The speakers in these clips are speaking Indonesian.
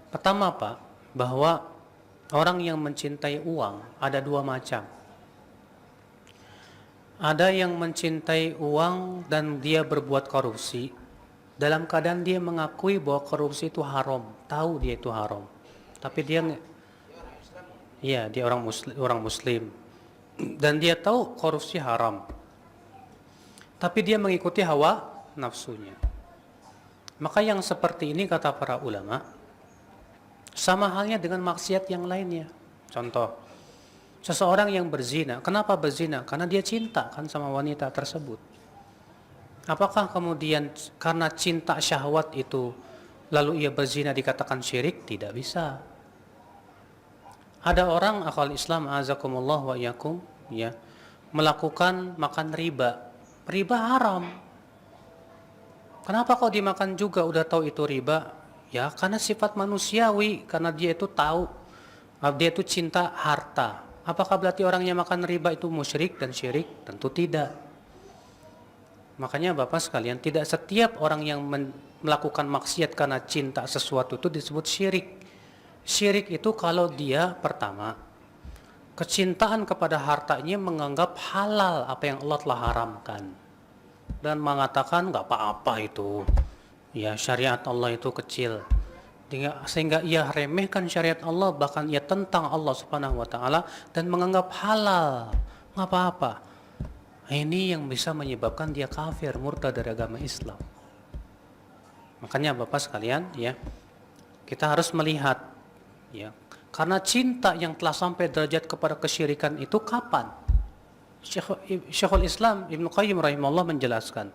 Pertama Pak, bahwa orang yang mencintai uang ada dua macam. Ada yang mencintai uang dan dia berbuat korupsi dalam keadaan dia mengakui bahwa korupsi itu haram, tahu dia itu haram. Tapi dia orang muslim dan dia tahu korupsi haram. Tapi dia mengikuti hawa nafsunya. Maka yang seperti ini kata para ulama sama halnya dengan maksiat yang lainnya. Contoh, seseorang yang berzina, kenapa berzina? Karena dia cinta kan sama wanita tersebut. Apakah kemudian karena cinta syahwat itu lalu ia berzina dikatakan syirik? Tidak bisa. Ada orang akal Islam azakumullah wa iyakum ya, melakukan makan riba. Riba haram. Kenapa kok dimakan juga udah tahu itu riba? Ya karena sifat manusiawi, karena dia itu tahu, dia itu cinta harta. Apakah berarti orang yang makan riba itu musyrik dan syirik? Tentu tidak. Makanya Bapak sekalian, tidak setiap orang yang melakukan maksiat karena cinta sesuatu itu disebut syirik. Syirik itu kalau dia pertama, kecintaan kepada hartanya menganggap halal apa yang Allah telah haramkan. Dan mengatakan nggak apa-apa itu. Ya syariat Allah itu kecil. Sehingga ia remehkan syariat Allah, bahkan ia tentang Allah Subhanahu wa taala dan menganggap halal. Nggak apa-apa. Ini yang bisa menyebabkan dia kafir, murtad dari agama Islam. Makanya Bapak sekalian ya, kita harus melihat ya, karena cinta yang telah sampai derajat kepada kesyirikan itu kapan? Syekhul Islam Ibnu Qayyim rahimahullah menjelaskan,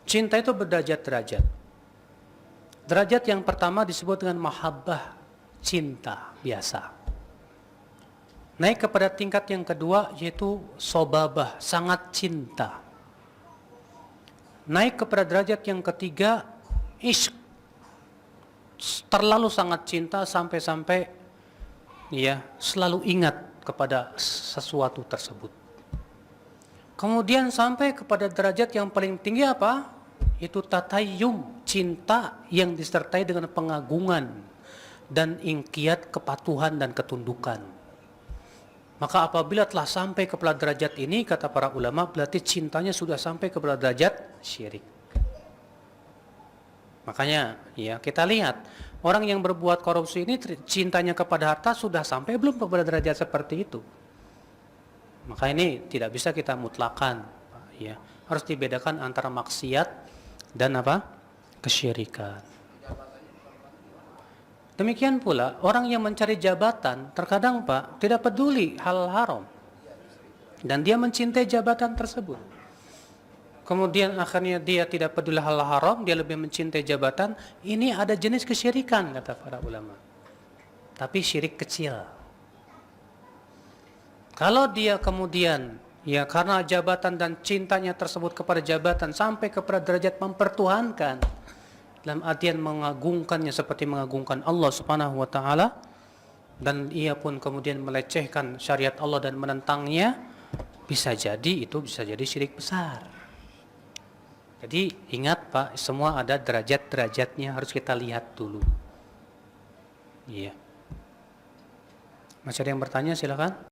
cinta itu berderajat-derajat. Derajat yang pertama disebut dengan mahabbah, cinta biasa. Naik kepada tingkat yang kedua yaitu sobabah, sangat cinta. Naik kepada derajat yang ketiga, ishq, terlalu sangat cinta sampai-sampai ya selalu ingat kepada sesuatu tersebut. Kemudian sampai kepada derajat yang paling tinggi apa? Itu tatayyum, cinta yang disertai dengan pengagungan dan ingkiat kepatuhan dan ketundukan. Maka apabila telah sampai kepada derajat ini, kata para ulama, berarti cintanya sudah sampai kepada derajat syirik. Makanya ya kita lihat, orang yang berbuat korupsi ini cintanya kepada harta sudah sampai belum kepada derajat seperti itu. Maka ini tidak bisa kita mutlakan ya. Harus dibedakan antara maksiat dan apa? Kesyirikan. Demikian pula orang yang mencari jabatan terkadang Pak tidak peduli hal haram dan dia mencintai jabatan tersebut. Kemudian akhirnya dia tidak peduli hal haram, dia lebih mencintai jabatan. Ini ada jenis kesyirikan kata para ulama. Tapi syirik kecil. Kalau dia kemudian ya karena jabatan dan cintanya tersebut kepada jabatan sampai kepada derajat mempertuhankan, dalam artian mengagungkannya seperti mengagungkan Allah Subhanahu wa taala, dan ia pun kemudian melecehkan syariat Allah dan menentangnya, bisa jadi syirik besar. Jadi ingat Pak, semua ada derajat-derajatnya, harus kita lihat dulu. Iya. Masih ada yang bertanya, silakan.